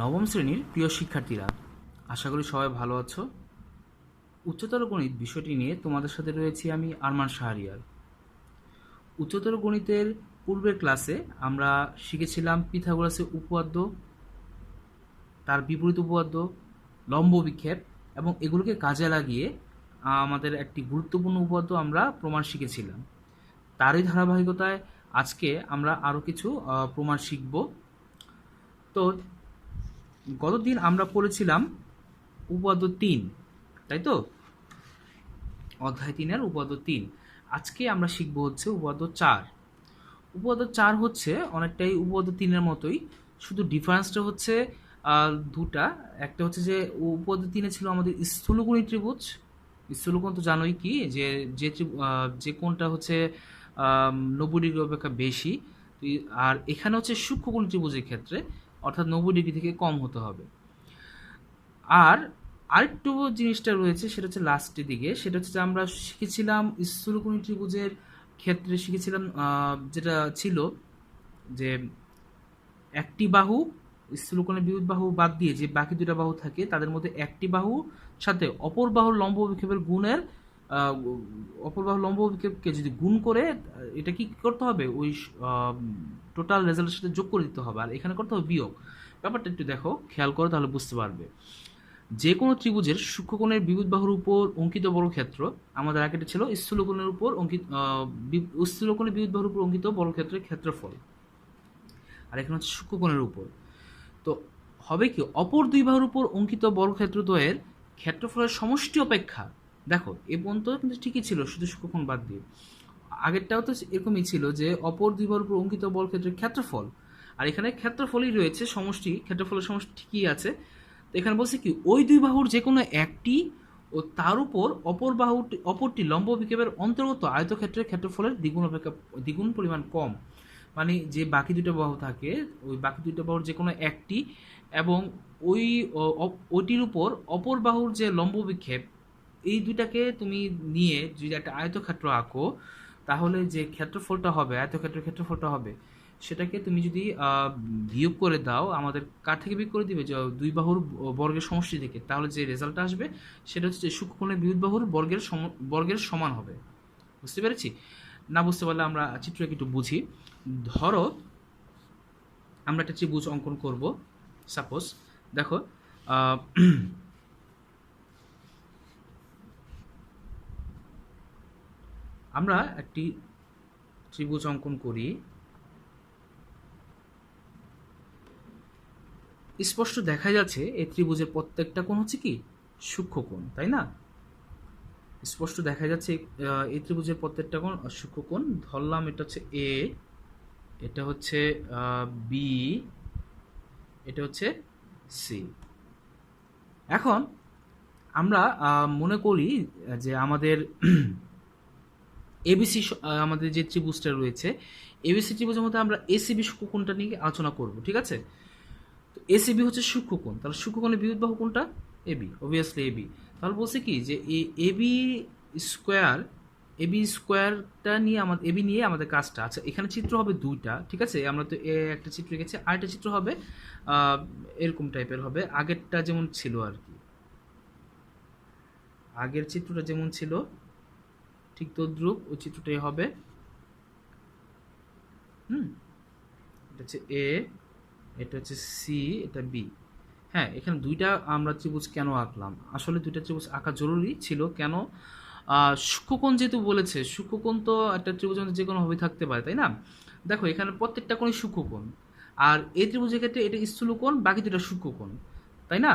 নবম শ্রেণীর প্রিয় শিক্ষার্থীরা, আশা করি সবাই ভালো আছো। উচ্চতর গণিত বিষয়টি নিয়ে তোমাদের সাথে রয়েছি আমি আরমান শাহরিয়ার। উচ্চতর গণিতের পূর্বের ক্লাসে আমরা শিখেছিলাম পিথাগোরাসের উপপাদ্য, তার বিপরীত উপপাদ্য, লম্ব বিক্ষেপ এবং এগুলোকে কাজে লাগিয়ে আমাদের একটি গুরুত্বপূর্ণ উপপাদ্য আমরা প্রমাণ শিখেছিলাম। তারই ধারাবাহিকতায় আজকে আমরা আরও কিছু প্রমাণ শিখব। তো গতদিন আমরা পড়েছিলাম উপপাদ্য ৩, তাই তো? অধ্যায় ৩-এর উপপাদ্য ৩। আজকে আমরা শিখব হচ্ছে উপপাদ্য ৪। উপপাদ্য ৪ হচ্ছে অনেকটাই উপপাদ্য ৩-এর মতোই, শুধু ডিফারেন্সটা হচ্ছে দুটা। একটা হচ্ছে যে উপপাদ্য ৩-এ ছিল আমাদের স্থূলকোণী ত্রিভুজ। স্থূলকোণ তো জানোই কি, যে যে যে কোণটা হচ্ছে ৯০ ডিগ্রি অপেক্ষা বেশি, আর এখানে হচ্ছে সূক্ষ্মকোণী ত্রিভুজের ক্ষেত্রে অর্থাৎ ৯০ ডিগ্রি থেকে কম হতে হবে। আর আরেকটু জিনিসটা রয়েছে, সেটা হচ্ছে লাস্টের দিকে, সেটা হচ্ছে যে আমরা শিখেছিলাম স্থূলকোণী ত্রিভুজের ক্ষেত্রে শিখেছিলাম যেটা ছিল যে একটি বাহু, স্থূলকোণের বিপরীত বাহু বাদ দিয়ে যে বাকি দুটা বাহু থাকে তাদের মধ্যে একটি বাহু সাথে অপর বাহুর লম্ব বিক্ষেপের গুণের অপর বাহুর লম্ব বিক্ষেপকে যদি গুণ করে এটা কি করতে হবে, ওই টোটাল রেজাল্টের সাথে যোগ করে দিতে হবে, আর এখানে করতে হবে বিয়োগ। ব্যাপারটা একটু দেখো, খেয়াল করো, তাহলে বুঝতে পারবে। যে কোনো ত্রিভুজের সূক্ষ্মকোণের বিপরীত বাহুর উপর অঙ্কিত বর্গক্ষেত্র, আমাদের আগে ছিল স্থূলকোণের উপর অঙ্কিত স্থূলকোণের বিপরীত বাহুর উপর অঙ্কিত বর্গক্ষেত্রের ক্ষেত্রফল, আর এখানে হচ্ছে সূক্ষ্মকোণের উপর। তো হবে কি, অপর দুই বাহুর উপর অঙ্কিত বর্গক্ষেত্রদ্বয়ের ক্ষেত্রফলের সমষ্টি অপেক্ষা, দেখো এ পর্যন্ত কিন্তু ঠিকই ছিল, শুধু সূক্ষ্মকোণ বাদ দিয়ে। আগেরটাও তো এরকমই ছিল যে অপর দুই বাহুর উপর অঙ্কিত বর্গক্ষেত্রের ক্ষেত্রফল, আর এখানে ক্ষেত্রফলই রয়েছে, সমষ্টি, ক্ষেত্রফলের সমষ্টি ঠিকই আছে। তো এখানে বলছে কি, ওই দুই বাহুর যে কোনো একটি ও তার উপর অপরটি লম্ব বিক্ষেপের অন্তর্গত আয়তক্ষেত্রের ক্ষেত্রফলের দ্বিগুণ পরিমাণ কম। মানে যে বাকি দুটো বাহু থাকে, ওই বাকি দুটো বাহুর যে কোনো একটি এবং ওইটির উপর অপর বাহুর যে লম্ব বিক্ষেপ, এই দুইটাকে তুমি নিয়ে যদি একটা আয়তক্ষেত্র আঁকো, তাহলে যে ক্ষেত্রফলটা হবে, আয়তক্ষেত্রের ক্ষেত্রফলটা হবে, সেটাকে তুমি যদি বিয়োগ করে দাও, আমাদের কার থেকে বিয়োগ করে দিবে, যে দুই বাহুর বর্গের সমষ্টি থেকে, তাহলে যে রেজাল্টটা আসবে সেটা হচ্ছে সূক্ষ্মকোণের বিপরীত বাহুর বর্গের সমান হবে। বুঝতে পেরেছি? না বুঝতে পারলে আমরা চিত্রকে একটু বুঝি। ধরো আমরা একটা ত্রিভুজ অঙ্কন করব। সাপোজ দেখো, আমরা একটি ত্রিভুজ অঙ্কন করি। স্পষ্ট দেখা যাচ্ছে এই ত্রিভুজের প্রত্যেকটা কোণ হচ্ছে কি সূক্ষ্মকোণ, তাই না? স্পষ্ট দেখা যাচ্ছে এই ত্রিভুজের প্রত্যেকটা কোণ সূক্ষ্মকোণ। ধরলাম এটা হচ্ছে এ, এটা হচ্ছে বি, এটা হচ্ছে সি। এখন আমরা মনে করি যে আমাদের এবিসি, আমাদের যে ত্রিভুজটা রয়েছে, এবিসি ত্রিভুজের মধ্যে আমরা এসিবি সূক্ষ্মকোণটা নিয়ে আলোচনা করব, ঠিক আছে? তো এসিবি হচ্ছে সূক্ষ্মকোণ, তাহলে সূক্ষ্মকোণের বিপরীত বাহু কোনটা? AB, obviously AB. তাহলে বলছে কি যে এবি স্কোয়ার, এবি স্কোয়ারটা নিয়ে আমাদের, এবি নিয়ে আমাদের কাজটা। আচ্ছা, এখানে চিত্র হবে দুইটা, ঠিক আছে? আমরা তো একটা চিত্র এঁকেছি, আরেকটা চিত্র হবে এরকম টাইপের হবে, আগেরটা যেমন ছিল আর কি। আগের চিত্রটা যেমন ছিল ঠিক তদ্রূপ ওই চিত্রটাই হবে। এটা হচ্ছে এ, এটা হচ্ছে সি, এটা বি। হ্যাঁ, এখানে দুইটা আমরা ত্রিভুজ কেন আঁকলাম? আসলে দুইটা ত্রিভুজ আঁকা জরুরি ছিল। কেন? সূক্ষ্মকোণ যেহেতু বলেছে, সূক্ষ্মকোণ তো একটা ত্রিভুজের মধ্যে যে কোনোভাবেই থাকতে পারে, তাই না? দেখো এখানে প্রত্যেকটা কোণই সূক্ষ্মকোণ, আর এই ত্রিভুজের ক্ষেত্রে এটা স্থূলকোণ, বাকি দুটো সূক্ষ্মকোণ, তাই না?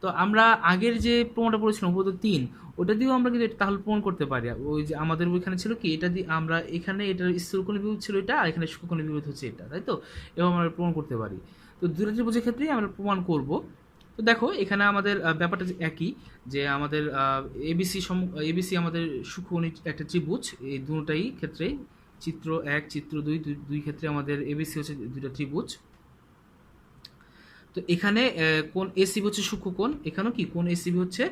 তো আমরা আগের যে প্রমাণটা পড়েছিলাম উপপাদ্য ৩, ওটা দিয়েও আমরা কিন্তু তাহলে প্রমাণ করতে পারি। ওই যে আমাদের ওইখানে ছিল কি, এটা দিয়ে আমরা এখানে এটার স্থূলকোণের বিপরীত ছিল এটা, আর এখানে সূক্ষ্মকোণের বিপরীত হচ্ছে এটা, তাই তো? এবং আমরা প্রমাণ করতে পারি। তো দুটো ত্রিভুজের ক্ষেত্রেই আমরা প্রমাণ করব। তো দেখো এখানে আমাদের ব্যাপারটা একই, যে আমাদের এবিসি আমাদের সূক্ষ্মকোণী একটা ত্রিভুজ, এই দুটাই ক্ষেত্রে চিত্র ১, চিত্র ২, দুই ক্ষেত্রে আমাদের এবিসি হচ্ছে দুটো ত্রিভুজ। তো এখানে কোণ এসিবি হচ্ছে সূক্ষ্মকোণ, এখানেও কি কোণ এসিবি হচ্ছে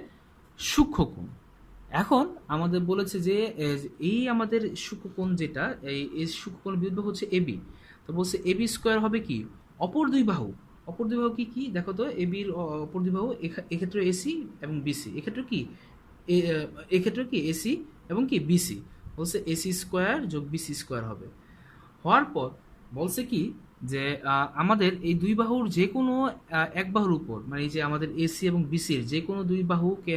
সূক্ষ্মকোণ। এখন আমাদের বলেছে যে এই আমাদের সূক্ষ্মকোণ এই সূক্ষ্মকোণ বিরুদ্ধ হচ্ছে এবি। তো বলছে এবি স্কোয়ার হবে কি, অপর দুই বাহু, অপর দুই বাহু কি কি দেখো তো, এ বির অপর দুই বাহু এক্ষেত্রে এসি এবং বিসি, এক্ষেত্রে কি এক্ষেত্রে কি এসি এবং কি বিসি, বলছে এসি স্কোয়ার যোগ বিসি স্কোয়ার হবে। হওয়ার পর বলছে কি যে আমাদের এই দুই বাহুর যে কোনো এক বাহুর উপর, মানে এই যে আমাদের এসি এবং বিসির যে কোনো দুই বাহুকে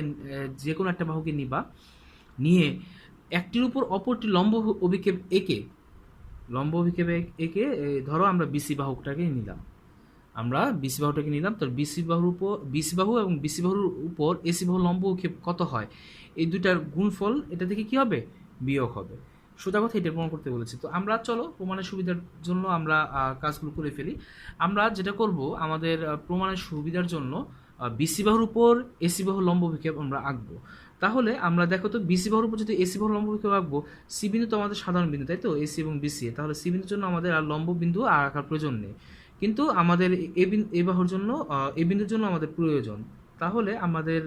যে কোনো একটা বাহুকে নিবা, নিয়ে একটির উপর অপরটি লম্ব অভিক্ষেপ এঁকে, লম্ব অভিক্ষেপ এঁকে ধরো আমরা বিসি বাহুটাকে নিলাম, আমরা বিসি বাহুটাকে নিলাম, তো বিসি বাহুর উপর বিসি বাহু এবং বিসি বাহুর উপর এসি বাহু লম্ব অভিক্ষেপ কত হয়, এই দুইটার গুণফল এটা থেকে কি হবে, বিয়োগ হবে। সোজা কথা এটা প্রমাণ করতে বলেছি। তো আমরা চলো প্রমাণের সুবিধার জন্য আমরা কাজগুলো করে ফেলি। আমরা যেটা করব, আমাদের প্রমাণের সুবিধার জন্য বিসি বাহুর উপর এসি বাহু লম্ব অভিক্ষেপ আমরা আঁকবো। তাহলে আমরা দেখো তো, বিসি বাহুর উপর যদি এসি বাহু লম্ব অভিক্ষেপ আঁকবো, সি বিন্দু তো আমাদের সাধারণ বিন্দু, তাই তো, এসি এবং বিসি, তাহলে সি বিন্দুর জন্য আমাদের আর লম্ব বিন্দু আর আঁকার প্রয়োজন নেই, কিন্তু আমাদের এ বাহুর জন্য এ বিন্দুর জন্য আমাদের প্রয়োজন। তাহলে আমাদের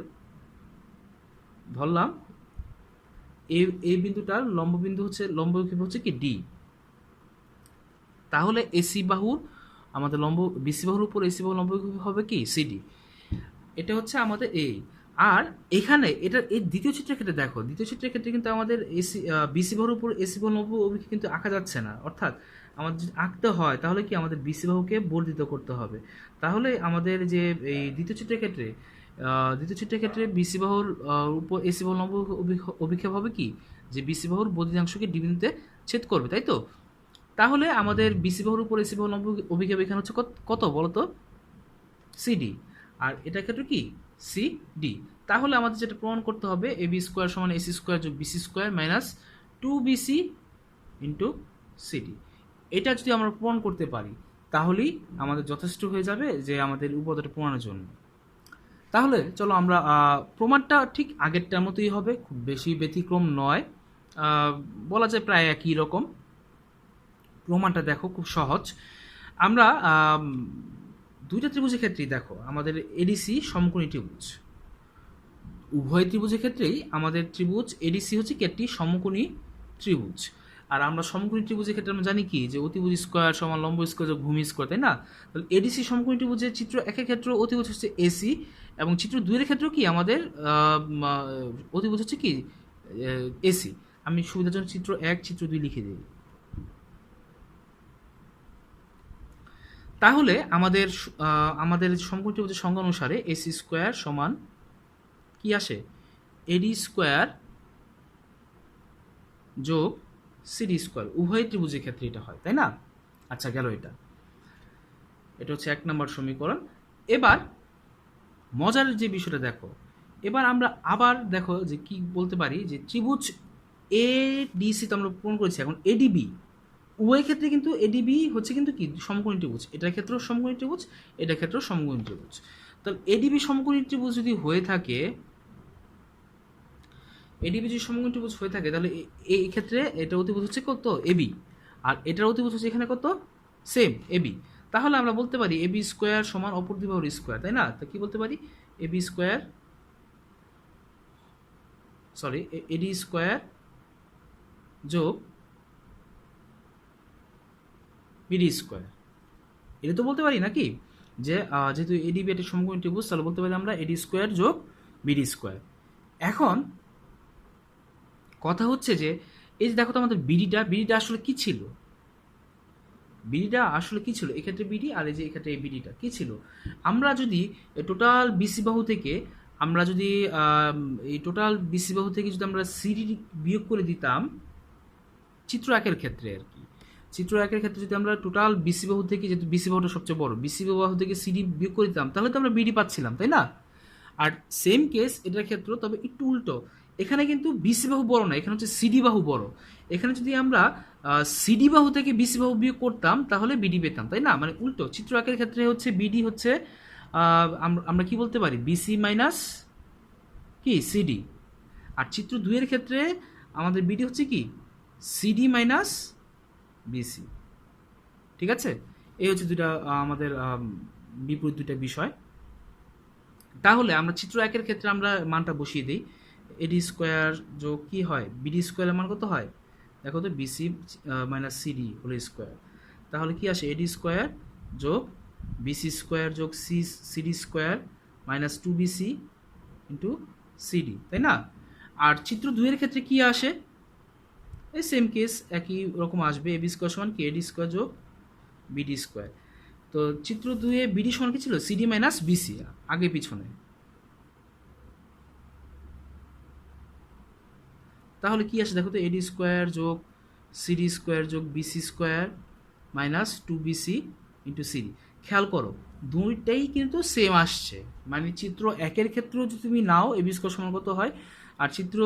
ধরলাম এই বিন্দুটার লম্ব বিন্দু হচ্ছে, লম্ব অভিক্ষেপ হচ্ছে কি ডি। তাহলে এসি বাহুর আমাদের লম্ব বিসি বাহুর উপর এসি বাহুর লম্ব অভিক্ষেপ হবে কি সিডি। এটা হচ্ছে আমাদের এই। আর এখানে এটা এই দ্বিতীয় চিত্রের ক্ষেত্রে দেখো, দ্বিতীয় চিত্রের ক্ষেত্রে কিন্তু আমাদের এসি বিসি বাহুর উপর এসি বাহুর লম্ব অভিক্ষেপ কিন্তু আঁকা যাচ্ছে না, অর্থাৎ আমাদের যদি আঁকতে হয় তাহলে কি আমাদের বিসি বাহুকে বর্ধিত করতে হবে। তাহলে আমাদের যে এই দ্বিতীয় চিত্রের ক্ষেত্রে বিসি বাহুর উপর এসি বাহুর লম্ব অভিক্ষেপ হবে কি, যে বিসি বাহুর বর্ধিতাংশকে ডি বিন্দুতে ছেদ করবে, তাই তো। তাহলে আমাদের বিসি বাহুর উপর এসি বাহুর লম্ব অভিক্ষেপ এখানে হচ্ছে কত বলতো, সিডি। আর এটার ক্ষেত্রে কি সিডি। তাহলে আমাদের যেটা প্রমাণ করতে হবে, এ বি স্কোয়ার সমান এসি স্কোয়ার যোগ BC square minus 2BC into CD. এটা যদি আমরা প্রমাণ করতে পারি তাহলেই আমাদের যথেষ্ট হয়ে যাবে যে আমাদের উপপাদ্যটা প্রমাণের জন্য। তাহলে চলো আমরা প্রমাণটা ঠিক আগেরটার মতোই হবে, খুব বেশি ব্যতিক্রম নয়, বলা যায় প্রায় একই রকম। প্রমাণটা দেখো খুব সহজ। আমরা দুইটা ত্রিভুজের ক্ষেত্রেই দেখো আমাদের এডিসি সমকোণী ত্রিভুজ, উভয় ত্রিভুজের ক্ষেত্রেই আমাদের ত্রিভুজ এডিসি হচ্ছে কি একটি সমকোণী ত্রিভুজ। আর আমরা সমকোণী ত্রিভুজের ক্ষেত্রে আমরা জানি কি, যে অতিভুজ স্কোয়ার সমান লম্ব স্কোয়ার যোগ ভূমি স্কোয়ার, তাই না। তাহলে এডিসি সমকোণী ত্রিভুজের চিত্র একের ক্ষেত্রে অতিভুজ হচ্ছে এসি, এবং চিত্র দুইয়ের ক্ষেত্রেও কি আমাদের অতিভুজ হচ্ছে কি এসি। আমি সুবিধার জন্য চিত্র 1 চিত্র 2 লিখে দিই। তাহলে আমাদের সমকোণী ত্রিভুজের সংজ্ঞা অনুসারে এসি স্কোয়ার সমান কি আসে, এডি স্কোয়ার যোগ সিডি স্কোয়ার, উভয় ত্রিভুজের ক্ষেত্রে এটা হয়, তাই না। আচ্ছা গেল এটা হচ্ছে 1 নম্বর সমীকরণ। এবার মজার যে বিষয়টা দেখো, এবার আমরা আবার দেখো যে কি বলতে পারি, যে ত্রিভুজ এ ডিসি তো আমরা প্রমাণ করেছি, এখন এডিবি, উভয় ক্ষেত্রে কিন্তু এডিবি হচ্ছে কিন্তু কি সমকোণী ত্রিভুজ, এটার ক্ষেত্রেও সমকোণী ত্রিভুজ, এটার ক্ষেত্রেও সমকোণী ত্রিভুজ। তাহলে এডিবি সমকোণী ত্রিভুজ যদি হয়ে থাকে, এডিবি যদি সমকোণী ত্রিভুজ হয়ে থাকে, তাহলে এই ক্ষেত্রে এটা অতিভুজ হচ্ছে কত এবি, আর এটার অতিভুজ হচ্ছে এখানে কত সেম এবি। তাহলে আমরা বলতে পারি এবি স্কোয়ার সমান অপর দুই বাহুর স্কোয়ার, তাই না। তো কি বলতে পারি, এবি স্কোয়ার এডি স্কোয়ার যোগ বিডি স্কোয়ার, এটা তো বলতে পারি নাকি, যে যেহেতু এডিবি একটা সমকোণী ত্রিভুজ, তাহলে বলতে পারি আমরা এডি স্কোয়ার যোগ বিডি স্কোয়ার। এখন কথা হচ্ছে যে এই যে দেখো তো আমাদের বিডিটা আসলে কি ছিল, এক্ষেত্রে বিডি, আর এই যে এক্ষেত্রে এই বিডিটা কি ছিল। আমরা যদি টোটাল বিসি বাহু থেকে আমরা যদি এই টোটাল বিসি বাহু থেকে যদি আমরা সিডি বিয়োগ করে দিতাম, চিত্র 1 এর ক্ষেত্রে আর কি, চিত্র 1 এর ক্ষেত্রে যদি আমরা টোটাল বিসি বাহু থেকে, যেহেতু বিসি বাহুটা সবচেয়ে বড়, বিসি বাহু থেকে সিডি বিয়োগ করে দিতাম, তাহলে তো আমরা বিডি পাচ্ছিলাম, তাই না। আর সেম কেস এটার ক্ষেত্রে, তবে একটু উল্টো, এখানে কিন্তু বিসি বাহু বড় না, এখানে হচ্ছে সিডি বাহু বড়। এখানে যদি আমরা সিডি বাহু থেকে বিসি বাহু বিয়োগ করতাম তাহলে বিডি পেতাম, তাই না, মানে উল্টো। চিত্র 1 এর ক্ষেত্রে হচ্ছে বিডি হচ্ছে আমরা কি বলতে পারি, বিসি মাইনাস কি সিডি। আর চিত্র 2 এর ক্ষেত্রে আমাদের বিডি হচ্ছে কি সিডি মাইনাস বিসি। ঠিক আছে, এই হচ্ছে দুইটা আমাদের বিপরীত দুইটা বিষয়। তাহলে আমরা চিত্র 1 এর ক্ষেত্রে আমরা মানটা বসিয়ে দিই, এডি স্কোয়ার যোগ কি হয় বিডি স্কোয়ারের মান কত হয়, দেখো তো BC minus CD whole square. তাহলে কি আসে, এডি স্কোয়ার যোগ বিসি স্কোয়ার যোগ CD square minus 2bc into CD, তাই না? আর চিত্র 2 এর ক্ষেত্রে কি আসে? এই সেম কেস, একই রকম আসবে। এবি স্কোয়ার সমান কি এডি স্কোয়ার যোগ বিডি স্কোয়ার। তো চিত্র 2 এ বিডি সমান কি ছিল? সিডি মাইনাস বিসি, আগে পিছনে। তাহলে কি আসে দেখো তো, এডি স্কোয়ার যোগ সিডি স্কোয়ার যোগ BC square minus 2bc into CD. খেয়াল করো দুইটাই কিন্তু সেম আসছে, মানে চিত্র 1 এর ক্ষেত্রেও যদি তুমি নাও এবি স্কোয়ার সমান কত হয়, আর চিত্র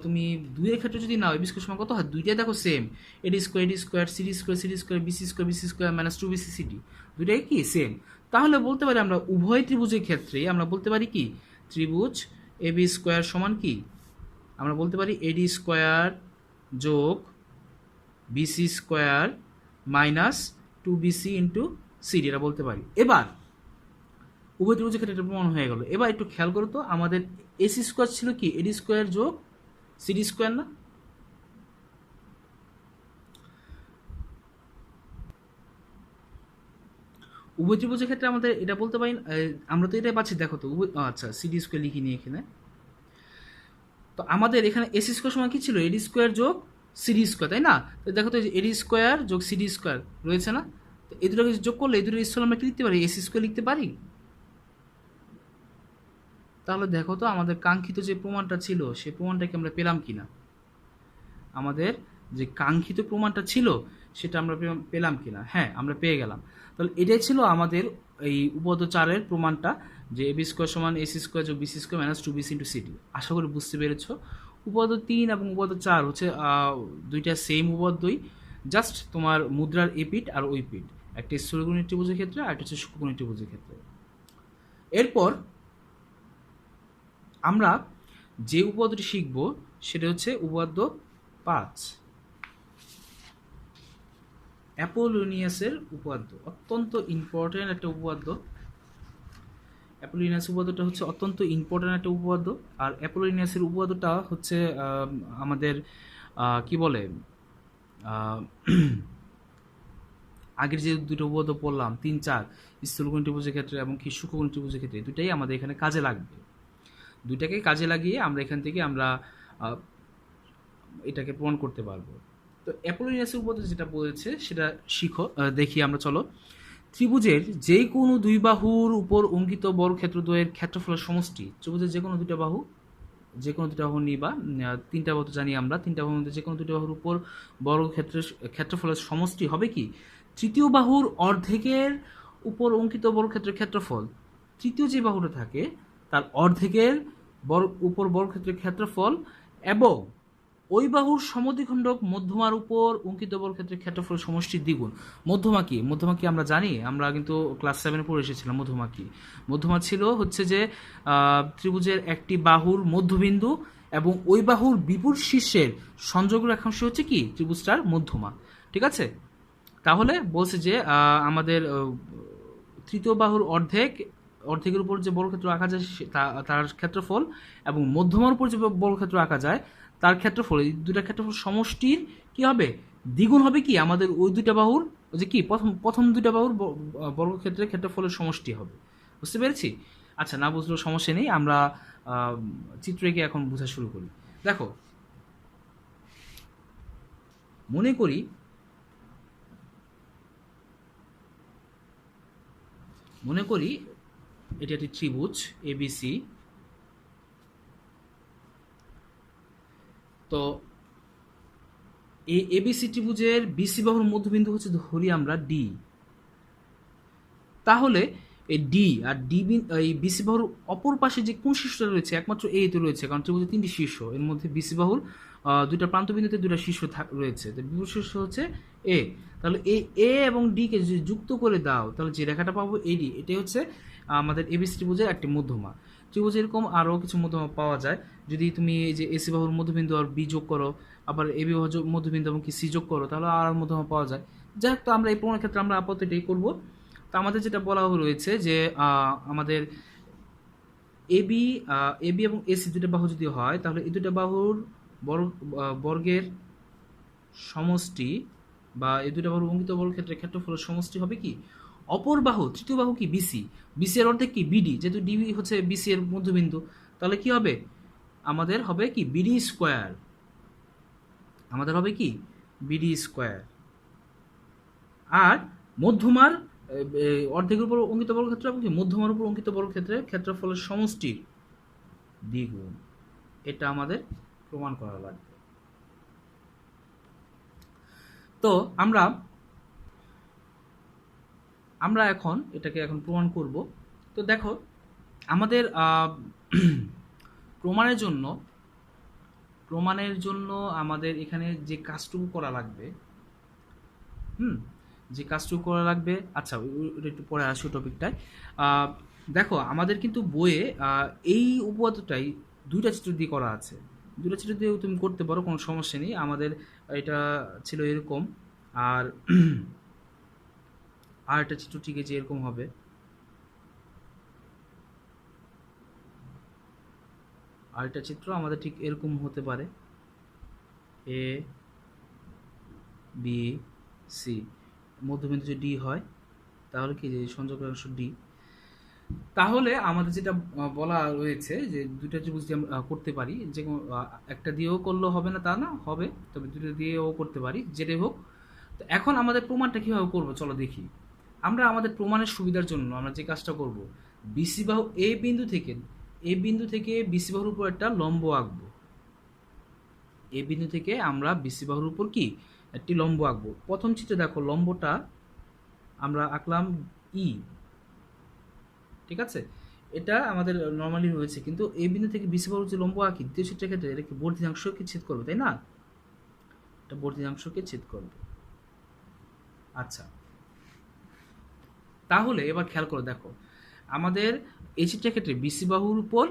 তুমি 2 এর ক্ষেত্রে যদি নাও এবি স্কোয়ার সমান কত হয়, দুইটাই দেখো same. AD square CD square BC square minus 2bc CD, দুইটাই কি সেম। তাহলে বলতে পারি আমরা উভয় ত্রিভুজের ক্ষেত্রে আমরা বলতে পারি কি ত্রিভুজ এবি স্কোয়ার সমান কি, আমরা বলতে পারি এডি স্কোয়ার যোগ BC square minus 2bc into CD, এটা বলতে পারি। এবার উভয় ত্রিভুজের ক্ষেত্রে এটা প্রমাণ হয়ে গেল। এবার একটু খেয়াল করো তো, আমাদের এসি স্কোয়ার ছিল কি এডি স্কোয়ার যোগ সিডি স্কোয়ার না? উভয় ত্রিভুজের ক্ষেত্রে আমাদের এটা বলতে পারি, আমরা তো এটাই পাচ্ছি। দেখো তো আচ্ছা সিডি স্কোয়ার লিখিনি এখানে। তো আমাদের এখানে এসি স্কোয়ার সমান কি ছিল? এডি স্কোয়ার যোগ সিডি স্কোয়ার, তাই না? তো দেখো তো এডি স্কোয়ার যোগ সিডি স্কোয়ার রয়েছে না? তো এই দুটোকে যোগ করলে এই দুটো স্কোয়ার আমরা কি লিখতে পারি? এসি স্কোয়ার লিখতে পারি। তাহলে দেখো তো আমাদের কাঙ্ক্ষিত যে প্রমাণটা ছিল সেই প্রমাণটাকে আমরা পেলাম কিনা। আমাদের যে কাঙ্ক্ষিত প্রমাণটা ছিল সেটা আমরা পেলাম কিনা। হ্যাঁ, আমরা পেয়ে গেলাম। তাহলে এটাই ছিল আমাদের এই উপপাদ্য 4-এর প্রমাণটা, যে এবি স্কোয়ার সমান এসি স্কোয়ার যোগ BC square minus 2bc into CD. আশা করি বুঝতে পেরেছ। উপপাদ্য 3 এবং উপপাদ্য 4 হচ্ছে দুইটা সেম উপপাদ্যই, জাস্ট তোমার মুদ্রার এপিঠ আর ওই পিঠ, একটা স্থূলকোণী ত্রিভুজের ক্ষেত্রে আর একটা হচ্ছে সূক্ষ্মকোণী ত্রিভুজের ক্ষেত্রে। এরপর আমরা যে উপপাদ্যটি শিখব সেটা হচ্ছে উপপাদ্য 5, অ্যাপোলোনিয়াসের উপপাদ্য। অত্যন্ত ইম্পর্টেন্ট একটা উপপাদ্য। অ্যাপোলোনিয়াস উপপাদ্যটা হচ্ছে অত্যন্ত ইম্পর্টেন্ট একটা উপপাদ্য। আর অ্যাপোলোনিয়াসের উপপাদ্যটা হচ্ছে আমাদের কি বলে, আগের যে দুটো উপপাদ্য পড়লাম 3, 4, স্থূলকোণী ত্রিভুজের ক্ষেত্রে এবং কি সূক্ষ্মকোণী ত্রিভুজের ক্ষেত্রে, দুটাই আমাদের এখানে কাজে লাগবে। দুইটাকে কাজে লাগিয়ে আমরা এখান থেকে আমরা এটাকে প্রমাণ করতে পারবো। তো অ্যাপোলোনিয়াসের উপপাদ্য যেটা বলেছে সেটা শিখো, দেখি আমরা। চলো, ত্রিভুজের যে কোনো দুই বাহুর উপর অঙ্কিত বর্গক্ষেত্রদ্বয়ের ক্ষেত্রফলের সমষ্টি। ত্রিভুজের যে কোনো দুটো বাহু নিবা, 3টা বাহু তো জানি আমরা, 3টা বাহুর মধ্যে যে কোনো দুটো বাহুর উপর ক্ষেত্রফলের সমষ্টি হবে কি তৃতীয় বাহুর অর্ধেকের উপর অঙ্কিত বর্গক্ষেত্রের ক্ষেত্রফল। তৃতীয় যে বাহুটা থাকে তার অর্ধেকের উপর বর্গক্ষেত্রের ক্ষেত্রফল এবং ওই বাহুর সমদ্বিখণ্ডক মধ্যমার উপর অঙ্কিত বর্গক্ষেত্রের ক্ষেত্রফল সমষ্টির দ্বিগুণ। মধ্যমা কি আমরা জানি, আমরা কিন্তু ক্লাস 7-এ পড়ে এসেছিলাম। মধ্যমা ছিল হচ্ছে যে ত্রিভুজের একটি বাহুর মধ্যবিন্দু এবং ওই বাহুর বিপরীত শীর্ষের সংযোগ রেখাংশ হচ্ছে কি ত্রিভুজটার মধ্যমা। ঠিক আছে? তাহলে বলছে যে আমাদের তৃতীয় বাহুর অর্ধেকের উপর যে বর্গক্ষেত্র আঁকা যায় তার ক্ষেত্রফল এবং মধ্যমার উপর যে বর্গক্ষেত্র আঁকা যায় তার ক্ষেত্রফল, এই দুটা ক্ষেত্রফল সমষ্টির কি হবে? দ্বিগুণ হবে কি আমাদের ওই দুইটা বাহুর যে কি প্রথম দুইটা বাহুর বর্গক্ষেত্রের ক্ষেত্রফলের সমষ্টি হবে। বুঝতে পেরেছি? আচ্ছা, না বুঝলেও সমস্যা নেই, আমরা চিত্র এঁকে এখন বোঝা শুরু করি। দেখো, মনে করি এটি একটি ত্রিভুজ এবিসি। তো এই এবিসি ত্রিভুজের বিসি বাহুর মধ্যবিন্দু হচ্ছে ধরি আমরা ডি। তাহলে এই ডি আর এই বিসি বাহুর অপর পাশে যে কোন শীর্ষটা রয়েছে, একমাত্র এ তে রয়েছে, কারণ ত্রিভুজের 3টি শীর্ষ, এর মধ্যে বিসি বাহুর দুইটা প্রান্তবিন্দুতে দুইটা শীর্ষ রয়েছে। তো বিপরীত শীর্ষ হচ্ছে এ। তাহলে এই এ এবং ডি কে যদি যুক্ত করে দাও তাহলে যে রেখাটা পাবো এডি, এটাই হচ্ছে আমাদের এবিসি ত্রিভুজের একটি মধ্যমা। ত্রিভুজ এরকম আরও কিছু মধ্যমা পাওয়া যায়। যদি তুমি এই যে এসি বাহুর মধ্যবিন্দু আর বি যোগ করো, আবার এবি বাহুর মধ্যবিন্দু এবং কি সি যোগ করো, তাহলে আর মধ্যমা পাওয়া যায়। যাই হোক, তো আমরা এই প্রমাণের ক্ষেত্রে আমরা আপাতত এটাই করবো। তো আমাদের যেটা বলা রয়েছে যে আমাদের এবি এবং এসি দুটো বাহু যদি হয় তাহলে এই দুটো বাহুর বর্গের সমষ্টি বা এই দুটো বাহুর অঙ্কিত বর্গক্ষেত্রের ক্ষেত্রফলের সমষ্টি হবে কি অপর বাহু তৃতীয় বাহু কি বিসি, বিসি এর অর্ধেক কি বিডি, যেহেতু ডিবি হচ্ছে বিসি এর মধ্যবিন্দু, তাহলে কি হবে আমাদের হবে কি বিডি স্কোয়ার, আমাদের হবে কি বিডি স্কোয়ার। আর মধ্যমার অর্ধেকের উপর অঙ্কিত বর্গক্ষেত্র এবং কি মধ্যমার উপর অঙ্কিত বর্গক্ষেত্রের ক্ষেত্রফলের সমষ্টির দ্বিগুণ, এটা আমাদের প্রমাণ করা লাগবে। তো আমরা এখন এটাকে এখন প্রমাণ করব। তো দেখো আমাদের প্রমাণের জন্য আমাদের এখানে যে কাজটুকু করা লাগবে, যে কাজটুকু করা লাগবে, আচ্ছা ওটা একটু পরে আসি টপিকটায়। দেখো আমাদের কিন্তু বইয়ে এই উপপাদ্যটাই দুইটা চিত্র দিয়ে করা আছে, দুইটা চিত্র দিয়ে তুমি করতে পারো, কোনো সমস্যা নেই। আমাদের এটা ছিল এরকম, আর আর একটা চিত্র ঠিক আছে এরকম হবে, আর একটা চিত্র আমাদের ঠিক এরকম হতে পারে, এ বি সি, মধ্যবিন্দু যদি ডি হয় তাহলে কি যে সংযোগের অংশ ডি। তাহলে আমাদের যেটা বলা রয়েছে যে দুইটা ত্রিভুজ দিয়ে আমরা করতে পারি, যে একটা দিয়েও করলেও হবে না তা না, হবে, তবে দুটো দিয়েও করতে পারি, যেটাই হোক। তো এখন আমাদের প্রমাণটা কীভাবে করবো চলো দেখি। আমরা আমাদের প্রমাণের সুবিধার জন্য আমরা যে কাজটা করব, বিসি বাহু এ বিন্দু থেকে বিসি বাহুর উপর একটা লম্ব আঁকবো। এ বিন্দু থেকে আমরা বিসি বাহুর উপর কি একটি লম্ব আঁকবো। প্রথম চিত্রে দেখো লম্বটা আমরা আঁকলাম ই, ঠিক আছে, এটা আমাদের নর্মালি হয়েছে, কিন্তু এই বিন্দু থেকে বিসি বাহুর যে লম্ব আঁকি দ্বিতীয় চিত্রের ক্ষেত্রে এটা কি বর্ধিতাংশকে ছেদ করবে, তাই না? এটা বর্ধিতাংশকে ছেদ করবে। আচ্ছা, তাহলে এবার খেয়াল করে দেখো আমাদের এই চিত্রের ক্ষেত্রে বিসি বাহুর উপর,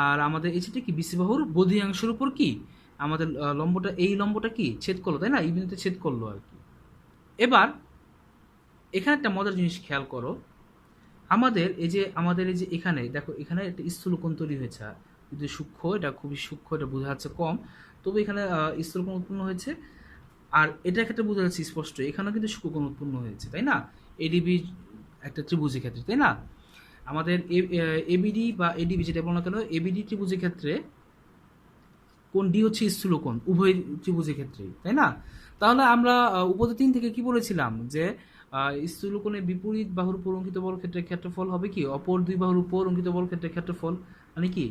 আর আমাদের এই চিত্রে কি বিসি বাহুর বর্ধিতাংশের উপর কি আমাদের লম্বটা, এই লম্বটা কি ছেদ করলো, তাই না? এই বিন্দুতে ছেদ করলো আর কি। এবার এখানে একটা মজার জিনিস খেয়াল করো, আমাদের এই যে এখানে দেখো এখানে একটা স্থূলকোণ তৈরি হয়েছে, যদি সূক্ষ্ম, এটা খুবই সূক্ষ্ম, এটা বোঝা যাচ্ছে কম, তবে এখানে স্থূলকোণ উৎপন্ন হয়েছে। আর এটার ক্ষেত্রে বোঝা যাচ্ছে স্পষ্ট এখানেও কিন্তু সূক্ষ্মকোণ উৎপন্ন হয়েছে, তাই না? এডিবি একটা ত্রিভুজের ক্ষেত্রে, তাই না? আমাদের এবিডি বা এডিবি যেটা বলো না কেন, এবিডি ত্রিভুজের ক্ষেত্রে কোণ ডি হচ্ছে স্থূলকোণ উভয় ত্রিভুজের ক্ষেত্রেই, তাই না? তাহলে আমরা উপপাদ্য 3 থেকে কি বলেছিলাম যে স্থূলকোণের বিপরীত বাহুর উপর অঙ্কিত বর্গক্ষেত্রের ক্ষেত্রফল হবে কি অপর দুই বাহুর উপর অঙ্কিত বর্গক্ষেত্রের ক্ষেত্রফল, মানে কি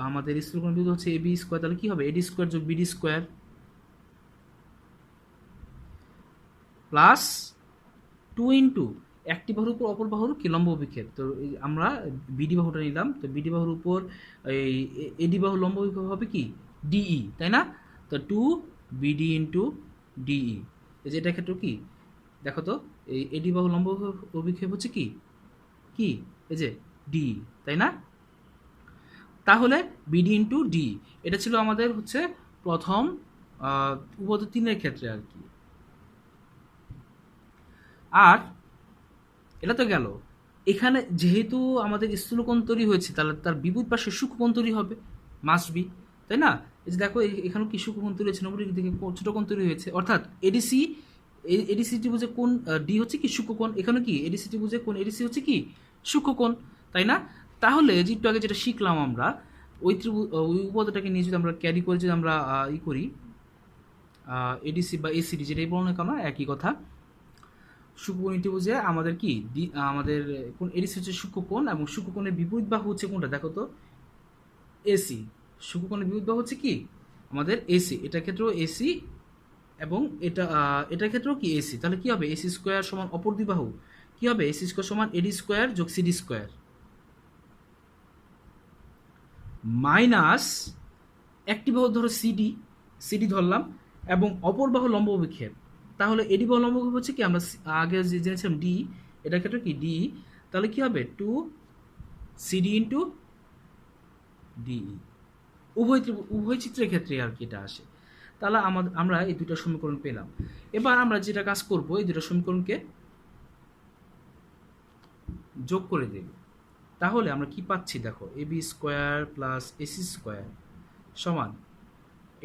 আমাদের স্থূলকোণের বিপরীত হচ্ছে এবি স্কোয়ার, তাহলে কি হবে এডি স্কোয়ার যোগ বিডি স্কোয়ার প্লাস 2 ইন্টু একটি বাহুর উপর অপর বাহুর কি লম্ব অভিক্ষেপ। তো আমরা বিডি বাহুটা নিলাম, তো বিডি বাহুর উপর এই এডি বাহুর লম্ব অভিক্ষেপ হবে কি ডিই, তাই না? তো 2 বিডি ইন্টু ডিই, এই যে এটার ক্ষেত্রে কি দেখো তো, এই এডি বাহু লম্ব অভিক্ষেপ হচ্ছে কি কি এই যে ডি, তাই না? তাহলে বিডি ইন্টু ডি, এটা ছিল আমাদের হচ্ছে প্রথম উপপাদ্য 3 ক্ষেত্রে আর কি। আর এটা তো গেল, এখানে যেহেতু আমাদের স্থূলকোণ তৈরি হয়েছে তাহলে তার বিপরীত পাশে সূক্ষ্মকোণ তৈরি হবে, মাস্ট বি, তাই না? এই যে দেখো এখানে কি সূক্ষ্মকোণ তৈরি হয়েছে, নব্বই ডিগ্রি থেকে ছোট কোণ তৈরি হয়েছে, অর্থাৎ এডিসি এডিসি ত্রিভুজে কোণ ডি হচ্ছে কি সূক্ষ্মকোণ, এখানে কি এডিসি ত্রিভুজে কোণ এডিসি হচ্ছে কি সূক্ষ্মকোণ, তাই না? তাহলে যে একটু আগে যেটা শিখলাম আমরা, ওই ওই উপপাদ্যটাকে নিয়ে যদি আমরা ক্যারি করে যদি আমরা ই করি, এডিসি বা এসিডি যেটাই বলো না কেন একই কথা, সূক্ষ্মকোণ ত্রিভুজে আমাদের কি আমাদের কোন এডিসি হচ্ছে সূক্ষ্মকোণ, এবং সূক্ষ্মকোণের বিপরীত বাহু হচ্ছে কোনটা দেখো তো এসি, সূক্ষ্মকোণের বিপরীত বাহু হচ্ছে কি আমাদের এসি, এটার ক্ষেত্রেও এসি, এবং এটার ক্ষেত্রেও কি এসি, তাহলে কি হবে এসি স্কোয়ার সমান অপর দুই বাহু কি হবে এসি স্কোয়ার সমান এডি স্কোয়ার যোগ সিডি স্কোয়ার মাইনাস একটি বাহু ধরো সিডি, সিডি ধরলাম, এবং অপর বাহু লম্ব অভিক্ষেপ, তাহলে এডি বাহু লম্ব অভিক্ষেপ হচ্ছে কি আমরা আগে যে জেনেছিলাম ডি, এটার ক্ষেত্রে কি ডি, তাহলে কি হবে 2 সিডি ইন্টু ডিই, উভয় চিত্রের ক্ষেত্রে আর কি এটা আসে। তাহলে আমরা এই দুটো সমীকরণ পেলাম। এবার আমরা যেটা কাজ করব, এই দুটো সমীকরণকে যোগ করে দেব। তাহলে আমরা কি পাচ্ছি দেখো, AB square plus AC square সমান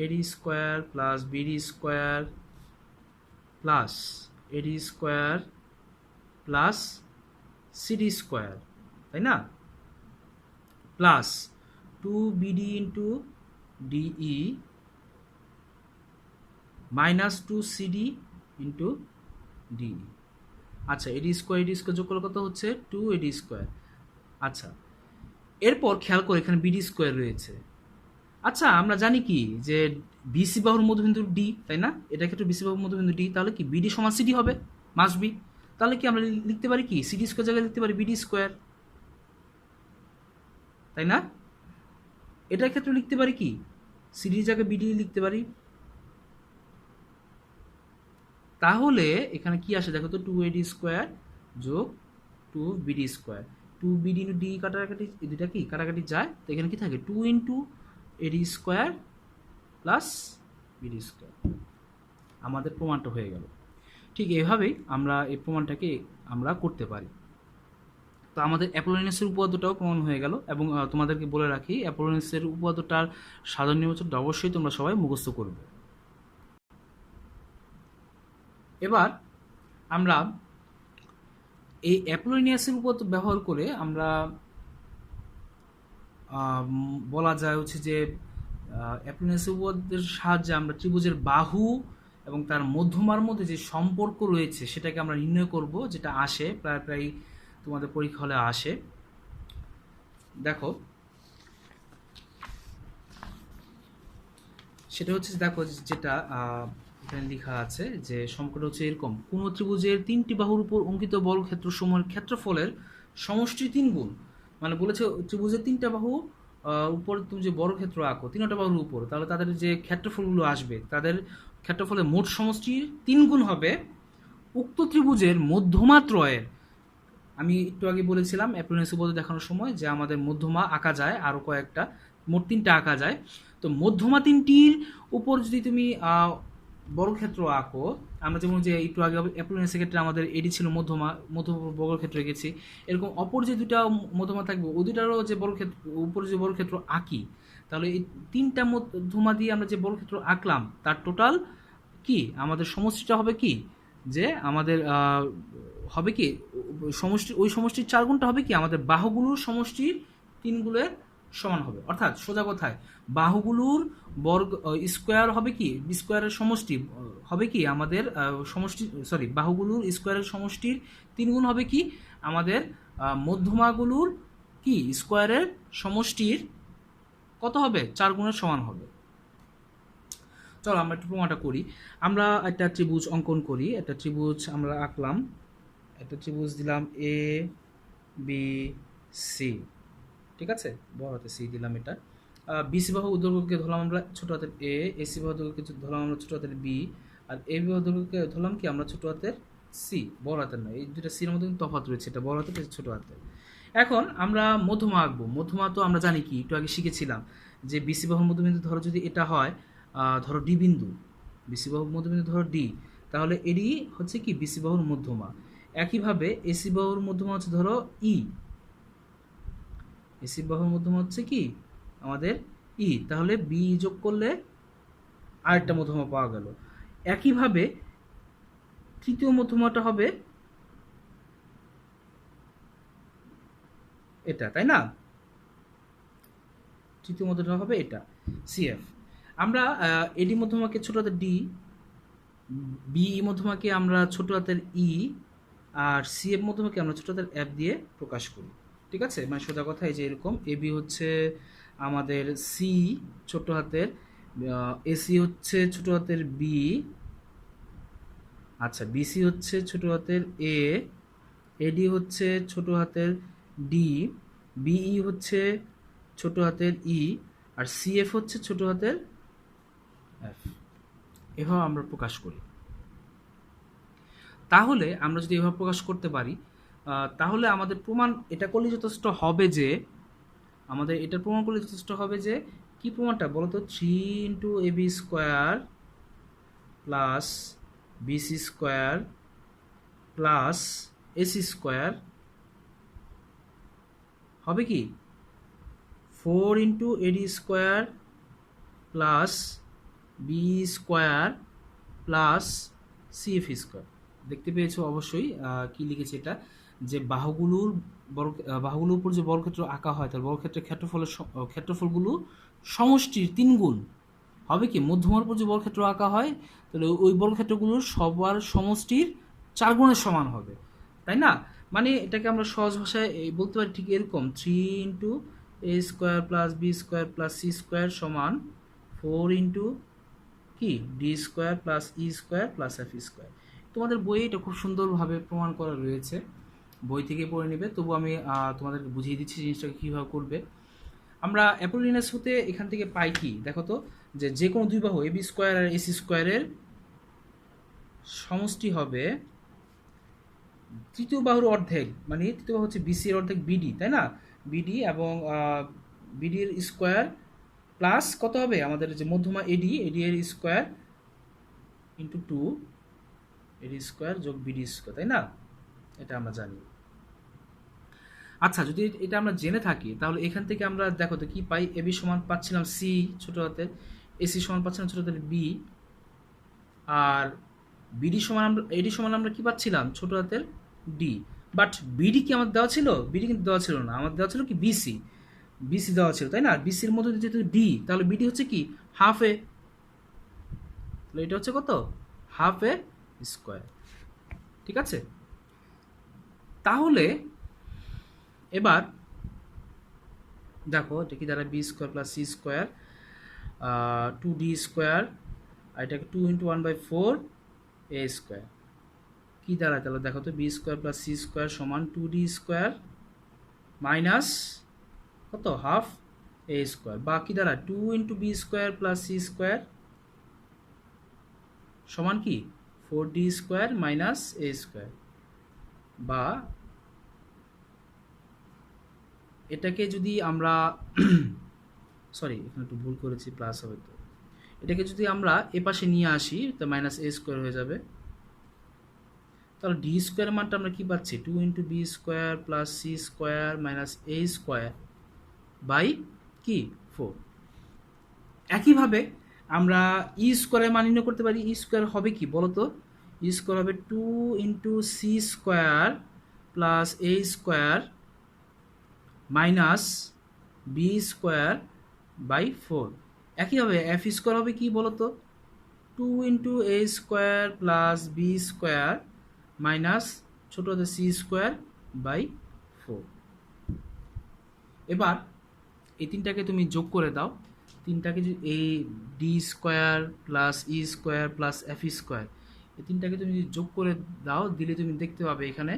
AD square plus BD square plus AD square plus CD square, তাই না, plus 2BD into DE minus 2CD into DE. আচ্ছা, এডি স্কোয়ার যোগ করলে কত হচ্ছে 2AD স্কোয়ার। আচ্ছা, এরপর খেয়াল করে এখানে বিডি স্কোয়ার রয়েছে। আচ্ছা, আমরা জানি কি যে বিসি বাহুর মধ্যবিন্দু ডি, তাই না, এটা ক্ষেত্রে বিসি বাহুর মধ্যবিন্দু ডি, তাহলে কি বিডি সমান সিডি হবে, মাস্ট বি। তাহলে কি আমরা লিখতে পারি কি সিডি স্কোয়ার জায়গায় লিখতে পারি বিডি স্কোয়ার, তাই না। এটার ক্ষেত্রে লিখতে পারি কি সিডির জায়গায় বিডি লিখতে পারি। তাহলে এখানে কি আসে দেখো তো, 2AD স্কোয়ার যোগ 2BD square, 2BD into D কাটাকাটি, এই দুটা কি কাটাকাটি যায়, তো এখানে কি থাকে 2 into AD square plus BD square. আমাদের প্রমাণটা হয়ে গেল। ঠিক এভাবেই আমরা এই প্রমাণটাকে আমরা করতে পারি। তো আমাদের অ্যাপোলোনিয়াসের উপপাদ্যটাও প্রমাণ হয়ে গেল। এবং তোমাদেরকে বলে রাখি, অ্যাপোলোনিয়াসের উপপাদ্যটার সাধারণ নির্বাচনটা অবশ্যই তোমরা সবাই মুখস্থ করবে। এবার আমরা এই অ্যাপোলোনিয়াসের উপপাদ্য ব্যবহার করে আমরা বলা যায় হচ্ছে যে অ্যাপোলোনিয়াসের উপপাদ্যের সাহায্যে আমরা ত্রিভুজের বাহু এবং তার মধ্যমার মধ্যে যে সম্পর্ক রয়েছে সেটাকে আমরা নির্ণয় করব, যেটা আসে প্রায় তোমাদের পরীক্ষা হলে আসে। দেখো, সেটা হচ্ছে দেখো যেটা এখানে লেখা আছে যে সম্পর্কটা হচ্ছে এরকম: কোন ত্রিভুজের 3টি বাহুর উপর অঙ্কিত বর্গক্ষেত্র সমূহের ক্ষেত্রফলের সমষ্টি 3 গুণ। মানে বলেছে ত্রিভুজের 3টা বাহু উপর তুমি যে বর্গক্ষেত্র আঁকো 3টা বাহুর উপর, তাহলে তাদের যে ক্ষেত্রফলগুলো আসবে তাদের ক্ষেত্রফলের মোট সমষ্টির 3 গুণ হবে উক্ত ত্রিভুজের মধ্যমা ত্রয়ের। আমি একটু আগে বলেছিলাম অ্যাপোলোনিয়াস উপপাদ্য দেখানোর সময় যে আমাদের মধ্যমা আঁকা যায় আরও কয়েকটা, মোট 3টা আঁকা যায়। তো মধ্যমা 3টির উপর যদি তুমি বর্গক্ষেত্র আঁকো, আমরা যেমন যে একটু আগে অ্যাপোলোনিয়াসের ক্ষেত্রে আমাদের এডি ছিল মধ্যমা বর্গক্ষেত্র এঁকেছি, এরকম অপর যে দুটা মধ্যমা থাকবে ওই দুটারও যে বর্গক্ষেত্র উপর যে বর্গক্ষেত্র আঁকি, তাহলে এই 3টা মধ্যমা দিয়ে আমরা যে বর্গক্ষেত্র আঁকলাম তার টোটাল কি আমাদের সমষ্টিটা হবে কি, যে আমাদের হবে কি সমষ্টি, ওই সমষ্টির 4 গুণটা হবে কি আমাদের বাহুগুলোর সমষ্টির 3 গুণের সমান হবে। অর্থাৎ সোজা কথায় বাহুগুলোর বর্গ স্কোয়ার হবে কি স্কোয়ারের সমষ্টি হবে কি আমাদের সমষ্টি, সরি, বাহুগুলোর স্কোয়ারের সমষ্টির 3 গুণ হবে কি আমাদের মধ্যমাগুলোর কি স্কোয়ারের সমষ্টির কত হবে 4 গুণের সমান হবে। চলো আমরা একটু প্রমাণটা করি। আমরা একটা ত্রিভুজ অঙ্কন করি, একটা ত্রিভুজ আমরা আঁকলাম, একটা ত্রিভুজ দিলাম এ বি সি, ঠিক আছে, বড় হাতে সি দিলাম। এটা বিসি বাহু দৈর্ঘ্যকে ধরলাম আমরা ছোট হাতের এ, এসি বাহু দৈর্ঘ্যকে ধরলাম আমরা ছোট হাতের বি, আর এ বি বাহু দৈর্ঘ্যকে ধরলাম কি আমরা ছোট হাতের সি, বড় হাতের নয়। এই দুটো সির মধ্যে কিন্তু তফাৎ রয়েছে, এটা বড় হাতের, এটা ছোট হাতের। এখন আমরা মধ্যমা আঁকবো। মধ্যমা তো আমরা জানি কি একটু আগে শিখেছিলাম যে বিসি বাহুর মধ্যবিন্দু ধরো যদি এটা হয়, ধরো ডি বিন্দু, বিসি বাহুর মধ্যবিন্দু ধরো ডি, তাহলে এডি হচ্ছে কি বিসি বাহুর মধ্যমা। একইভাবে এসি বাহুর মধ্যমা হচ্ছে ধরো ই, এসি বাহুর মধ্যমা হচ্ছে কি আমাদের ই, তাহলে বি যোগ করলে আরেকটা মধ্যমা পাওয়া গেল। একইভাবে তৃতীয় মধ্যমাটা হবে এটা, তাই না, তৃতীয় মধ্যমা হবে এটা সিএফ। আমরা এডি মধ্যমাকে ছোট হাতের ডি, বি মধ্যমাকে আমরা ছোট হাতের ই, আর সিএফ মধ্যমাকে আমরা ছোট হাতের এফ দিয়ে প্রকাশ করি। ঠিক আছে, মানে সোজা কথা এই যে এরকম এবি হচ্ছে আমাদের সি ছোট হাতের, এসি হচ্ছে ছোট হাতের বি, আচ্ছা বিসি হচ্ছে ছোট হাতের এ, এডি হচ্ছে ছোট হাতের ডি, বিই হচ্ছে ছোট হাতের ই, আর সিএফ হচ্ছে ছোট হাতের এফ। এভাবে আমরা প্রকাশ করি। তাহলে আমরা যদি এভাবে প্রকাশ করতে পারি তাহলে আমাদের প্রমাণ এটা করলে যথেষ্ট হবে যে, আমাদের এটা প্রমাণ করলে যথেষ্ট হবে যে কি প্রমাণটা বলো তো, 3 into AB square plus BC square plus AC square হবে কি 4 into AD square plus B square plus CF square. দেখতে পেয়েছো অবশ্যই কি লিখেছে এটা, যে বাহুগুলোর উপর যে বর্গক্ষেত্র আঁকা হয় তার বর্গক্ষেত্রের ক্ষেত্রফলগুলো সমষ্টির 3 গুণ হবে কি, মধ্যমার উপর যে বর্গক্ষেত্র আঁকা হয় তাহলে ওই বর্গক্ষেত্রগুলোর সবার সমষ্টির 4 গুণের সমান হবে, তাই না? মানে এটাকে আমরা সহজ ভাষায় বলতে পারি ঠিক এরকম, 3 × a² + b² + c² সমান 4 কি d² + e² + f²। তোমাদের বইয়ে এটা খুব সুন্দরভাবে প্রমাণ করা রয়েছে, বই থেকে পড়ে নেবে। তবু আমি তোমাদেরকে বুঝিয়ে দিচ্ছি জিনিসটাকে কীভাবে করবে। আমরা অ্যাপোলিনাস হতে এখান থেকে পাই কি দেখো তো, যে কোনো দুই বাহু ab² আর ac² সমষ্টি হবে তৃতীয় বাহুর অর্ধেক, মানে তৃতীয় বাহু হচ্ছে বিসি এর অর্ধেক বিডি, তাই না? বিডি এবং বিডির স্কোয়ার প্লাস কত হবে আমাদের যে মধ্যমা এডি, এডি এর স্কোয়ার ইন্টু 2 এডি স্কোয়ার যোগ বিডি স্কোয়ার, তাই না? এটা আমরা জানি। আচ্ছা, যদি এটা আমরা জেনে থাকি তাহলে এখান থেকে আমরা দেখো তো কি পাই, এবি সমান পাচ্ছিলাম সি ছোট হাতের, এসি সমান পাচ্ছিলাম ছোট হাতের বি, আর এডি সমান আমরা কি পাচ্ছিলাম ছোট হাতের ডি। বাট বিডি কি আমার দেওয়া ছিল? বিডি কিন্তু দেওয়া ছিল না, আমার দেওয়া ছিল কি বিসি, বিসি দেওয়া ছিল, তাই না? বিসির মধ্যে যেহেতু ডি, তাহলে বিডি হচ্ছে কি হাফ এ, তাহলে এটা হচ্ছে কত, হাফ এ স্কোয়ার। ঠিক আছে, তাহলে এবার দেখো এটা কি দাঁড়ায়, b² + c² 2d² আর এটাকে 2 × 1/4 a² কি দাঁড়ায়, তাহলে দেখো তো b² + c² সমান 2d² মাইনাস কত হাফ a² বা কি দাঁড়ায় 2 × b² + c² সমান কি 4d² মাইনাস a², বা এটাকে যদি আমরা সরি এখানে একটু ভুল করেছি, প্লাস হবে, তো এটাকে যদি আমরা এ পাশে নিয়ে আসি তো মাইনাস a² হয়ে যাবে। তাহলে d² মানটা আমরা কি পাচ্ছি, 2 × b² + c² minus a² by কি 4। একইভাবে আমরা e² মান নির্ণয় করতে পারি। e² হবে কি বলো তো, e² হবে 2 × c² + a² মাইনাস b²/4। একইভাবে f² হবে কি বলতো, 2 × a² + b² মাইনাস ছোট হাতের c²/4। এবার এই তিনটাকে তুমি যোগ করে দাও, তিনটাকে এই d² + e² + f² এই তিনটাকে তুমি যোগ করে দাও, দিলে তুমি দেখতে পাবে এখানে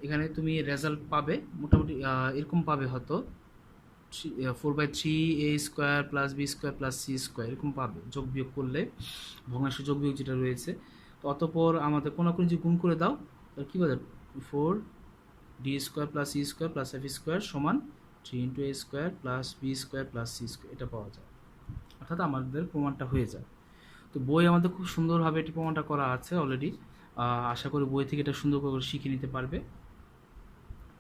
এখানে তুমি রেজাল্ট পাবে মোটামুটি এরকম পাবে, হয়তো 4/3 a² + b² + c² এরকম পাবে যোগ বিয়োগ করলে, ভগ্নাংশ যোগ বিয়োগ যেটা রয়েছে। তো অতঃপর আমাদের কোনো যে গুণ করে দাও, তাহলে কী বলে 4d² + e² + f² সমান 3 × a² + b² + c², এটা পাওয়া যায়, অর্থাৎ আমাদের প্রমাণটা হয়ে যায়। তো বই আমাদের খুব সুন্দরভাবে এটি প্রমাণটা করা আছে অলরেডি, আশা করি বই থেকে এটা সুন্দর করে শিখে নিতে পারবে।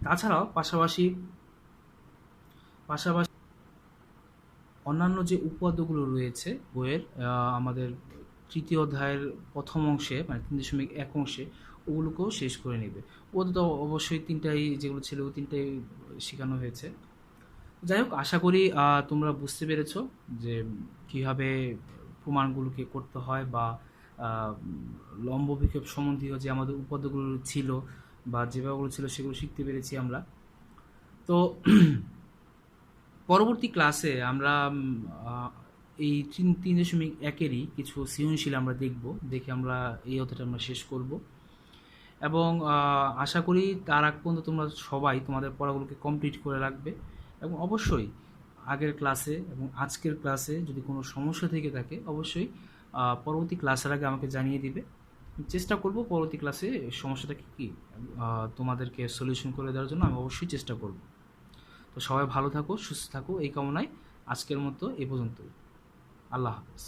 তাছাড়াও পাশাপাশি অন্যান্য যে উপপাদ্যগুলো রয়েছে বইয়ের আমাদের তৃতীয় অধ্যায়ের প্রথম অংশে মানে 3.1 অংশে, ওগুলোকেও শেষ করে নেবে। ওদের তো অবশ্যই তিনটাই যেগুলো ছিল ওই তিনটাই শেখানো হয়েছে। যাই হোক, আশা করি তোমরা বুঝতে পেরেছো যে কীভাবে প্রমাণগুলোকে করতে হয়, বা লম্ব বিক্ষেপ সম্বন্ধীয় যে আমাদের উপপাদ্যগুলো ছিল বা যেভাবেগুলো ছিল সেগুলো শিখতে পেরেছি আমরা। তো পরবর্তী ক্লাসে আমরা এই 3.1-এরই কিছু সৃজনশীল আমরা দেখে আমরা এই অধ্যায়টা আমরা শেষ করব, এবং আশা করি তার আগ পর্যন্ত তোমরা সবাই তোমাদের পড়াগুলোকে কমপ্লিট করে রাখবে। এবং অবশ্যই আগের ক্লাসে এবং আজকের ক্লাসে যদি কোনো সমস্যা থেকে থাকে অবশ্যই পরবর্তী ক্লাসের আগে আমাকে জানিয়ে দিবে। চেষ্টা করব পরবর্তী ক্লাসে সমস্যাটাকে কি তোমাদেরকে সলিউশন করে দেওয়ার জন্য আমি অবশ্যই চেষ্টা করব। তো সবাই ভালো থাকো, সুস্থ থাকো, এই কামনায় আজকের মতো এ পর্যন্তই। আল্লাহ হাফেজ।